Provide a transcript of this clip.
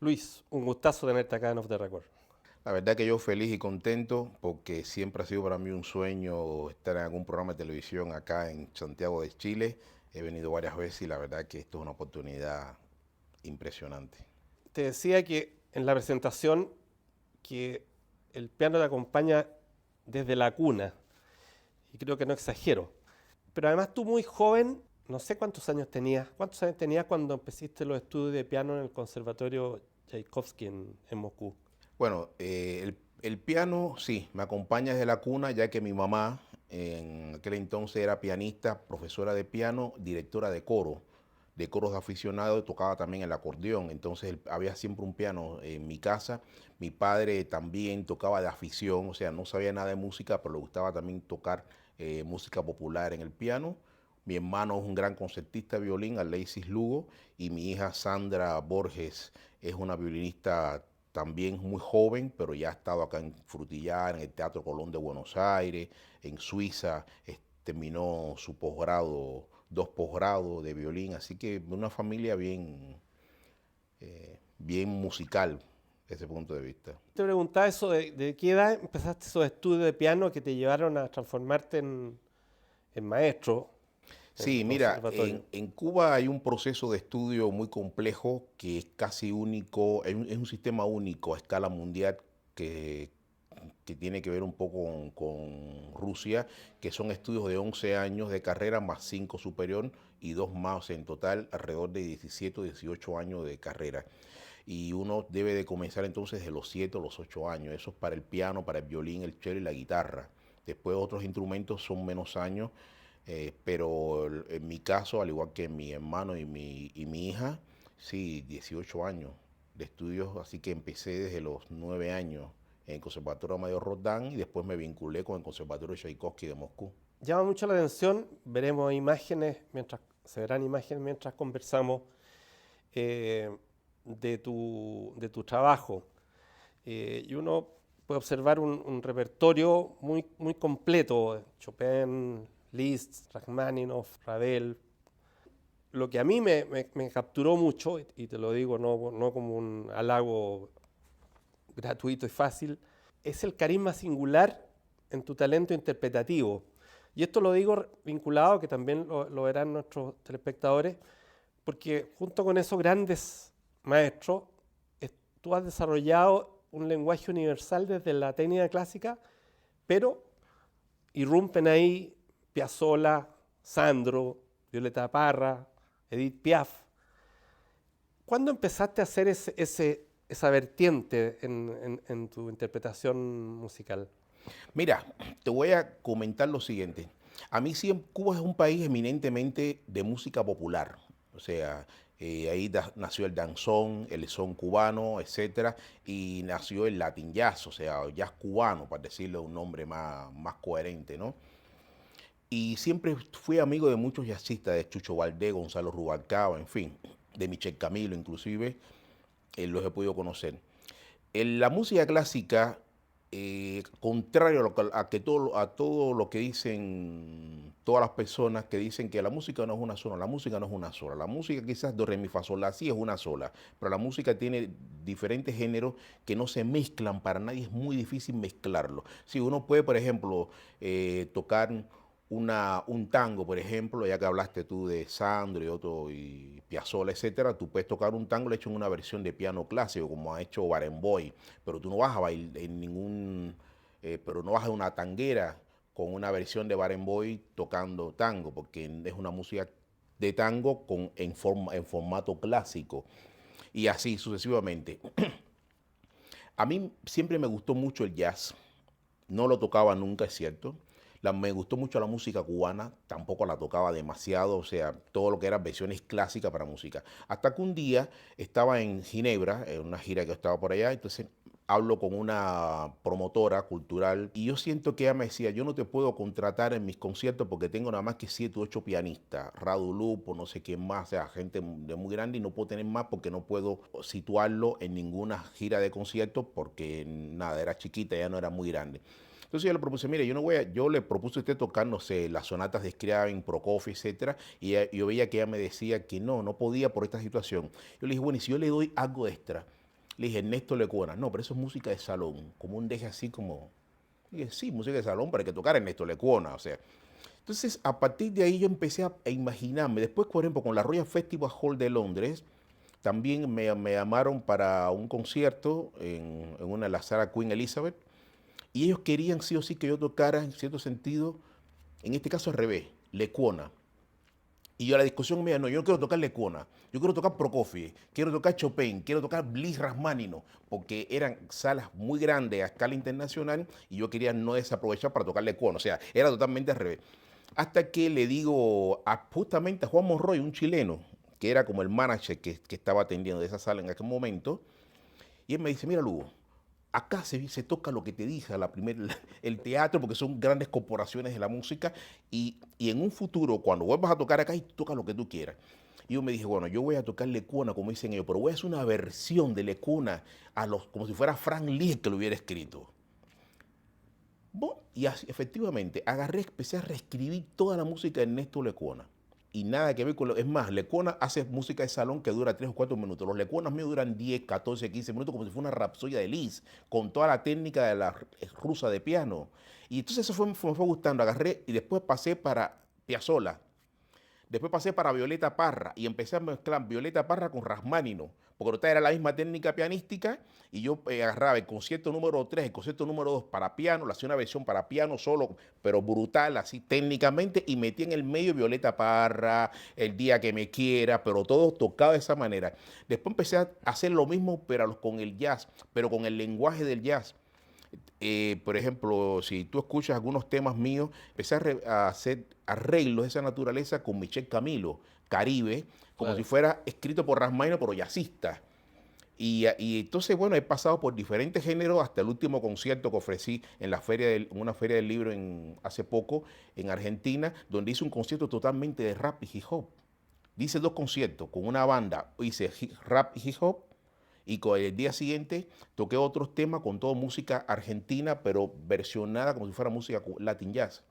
Luis, un gustazo tenerte acá en Off the Record. La verdad que yo feliz y contento porque siempre ha sido para mí un sueño estar en algún programa de televisión acá en Santiago de Chile. He venido varias veces y la verdad que esto es una oportunidad impresionante. Te decía que en la presentación que el piano te acompaña desde la cuna, y creo que no exagero. Pero además tú muy joven, no sé cuántos años tenías cuando empezaste los estudios de piano en el Conservatorio Tchaikovsky en Moscú. Bueno, el piano sí, me acompaña desde la cuna ya que mi mamá en aquel entonces era pianista, profesora de piano, directora de coro, de coros de aficionados, tocaba también el acordeón, entonces había siempre un piano en mi casa. Mi padre también tocaba de afición, o sea, no sabía nada de música, pero le gustaba también tocar música popular en el piano. Mi hermano es un gran concertista de violín, Alexis Lugo, y mi hija Sandra Borges es una violinista también muy joven, pero ya ha estado acá en Frutillar, en el Teatro Colón de Buenos Aires, en Suiza, terminó su posgrado, dos posgrados de violín, así que una familia bien musical desde ese punto de vista. Te preguntaba eso de qué edad empezaste esos estudios de piano que te llevaron a transformarte en maestro en el Sí, mira, conservatorio. en Cuba hay un proceso de estudio muy complejo que es casi único, es un sistema único a escala mundial que, que tiene que ver un poco con Rusia, que son estudios de 11 años de carrera más 5 superior y 2 más, en total alrededor de 17 o 18 años de carrera. Y uno debe de comenzar entonces de los 7 o los 8 años. Eso es para el piano, para el violín, el cello y la guitarra. Después otros instrumentos son menos años, pero en mi caso, al igual que mi hermano y mi hija, sí, 18 años de estudios, así que empecé desde los 9 años en el Conservatorio Mayor Rodán y después me vinculé con el Conservatorio Tchaikovsky de Moscú. Llama mucho la atención, veremos imágenes, se verán imágenes mientras conversamos eh, de tu trabajo. Y uno puede observar un repertorio muy completo, Chopin, Liszt, Rachmaninoff, Ravel. Lo que a mí me capturó mucho, y te lo digo no como un halago gratuito y fácil, es el carisma singular en tu talento interpretativo. Y esto lo digo vinculado, que también lo verán nuestros telespectadores, porque junto con esos grandes maestros, tú has desarrollado un lenguaje universal desde la técnica clásica, pero irrumpen ahí Piazzolla, Sandro, Violeta Parra, Edith Piaf. ¿Cuándo empezaste a hacer esa vertiente en tu interpretación musical? Mira, te voy a comentar lo siguiente. A mí sí, Cuba es un país eminentemente de música popular. O sea, ahí nació el danzón, el son cubano, etcétera, y nació el Latin jazz, o sea, jazz cubano, para decirle un nombre más coherente, ¿no? Y siempre fui amigo de muchos jazzistas, de Chucho Valdés, Gonzalo Rubalcaba, en fin, de Michel Camilo inclusive, los he podido conocer. En la música clásica, contrario a todo lo que dicen todas las personas que dicen que la música no es una sola, la música no es una sola. La música quizás do, re, mi, fa, sol, la, sí es una sola, pero la música tiene diferentes géneros que no se mezclan para nadie, es muy difícil mezclarlo. Si uno puede, por ejemplo, tocar un tango, por ejemplo, ya que hablaste tú de Sandro y otro, y Piazzolla, etcétera, tú puedes tocar un tango hecho en una versión de piano clásico, como ha hecho Barenboim, pero tú no vas a bailar pero no vas a una tanguera con una versión de Barenboim tocando tango, porque es una música de tango en formato clásico, y así sucesivamente. A mí siempre me gustó mucho el jazz, no lo tocaba nunca, es cierto. Me gustó mucho la música cubana, tampoco la tocaba demasiado, o sea, todo lo que eran versiones clásicas para música. Hasta que un día estaba en Ginebra, en una gira que estaba por allá, entonces hablo con una promotora cultural y yo siento que ella me decía, yo no te puedo contratar en mis conciertos porque tengo nada más que 7 u 8 pianistas, Radu Lupo, no sé quién más, o sea, gente de muy grande y no puedo tener más porque no puedo situarlo en ninguna gira de conciertos porque nada, era chiquita, ya no era muy grande. Entonces yo le propuse, mire, yo le propuse a usted tocar, no sé, las sonatas de Scriabin, Prokofiev, etcétera, y yo veía que ella me decía que no podía por esta situación. Yo le dije, bueno, y si yo le doy algo extra, Le dije, Ernesto Lecuona. No, pero eso es música de salón, como un deje así como... Dije, sí, música de salón, pero hay que tocar Ernesto Lecuona, o sea. Entonces, a partir de ahí yo empecé a imaginarme. Después, por ejemplo, con la Royal Festival Hall de Londres, también me llamaron para un concierto en una de las salas Queen Elizabeth, y ellos querían sí o sí que yo tocara, en cierto sentido, en este caso al revés, Lecuona. Y yo a la discusión me no, yo no quiero tocar Lecuona, yo quiero tocar Prokofiev, quiero tocar Chopin, quiero tocar Bliss Rachmaninoff, porque eran salas muy grandes a escala internacional y yo quería no desaprovechar para tocar Lecuona, o sea, era totalmente al revés. Hasta que le digo justamente a Juan Monroy, un chileno, que era como el manager que estaba atendiendo de esa sala en aquel momento, y él me dice, mira Lugo, acá se toca lo que te dije, el teatro, porque son grandes corporaciones de la música, y en un futuro, cuando vuelvas a tocar acá, toca lo que tú quieras. Y yo me dije, bueno, yo voy a tocar Lecuona, como dicen ellos, pero voy a hacer una versión de Lecuona como si fuera Frank Liszt que lo hubiera escrito. Bueno, y así, efectivamente, empecé a reescribir toda la música de Ernesto Lecuona. Y nada que ver con es más, Lecuona hace música de salón que dura 3 o 4 minutos. Los Lecuonas míos duran 10, 14, 15 minutos como si fuera una rapsodia de Liszt, con toda la técnica de la rusa de piano. Y entonces eso me fue gustando. Agarré y después pasé para Piazzolla. Después pasé para Violeta Parra y empecé a mezclar Violeta Parra con Rachmaninoff, porque era la misma técnica pianística y yo agarraba el concierto número 3, el concierto número 2 para piano, le hacía una versión para piano solo, pero brutal, así técnicamente, y metí en el medio Violeta Parra, El día que me quiera, pero todo tocado de esa manera. Después empecé a hacer lo mismo, pero con el jazz, pero con el lenguaje del jazz. Por ejemplo, si tú escuchas algunos temas míos, empecé a hacer arreglos de esa naturaleza con Michel Camilo, Caribe, como Claro. si fuera escrito por Rachmaninoff, pero jazzista. Y entonces, bueno, he pasado por diferentes géneros hasta el último concierto que ofrecí en en una feria del libro hace poco en Argentina, donde hice un concierto totalmente de rap y hip hop. Hice 2 conciertos con una banda, hice rap y hip hop, y el día siguiente toqué otros temas con toda música argentina, pero versionada como si fuera música latin jazz.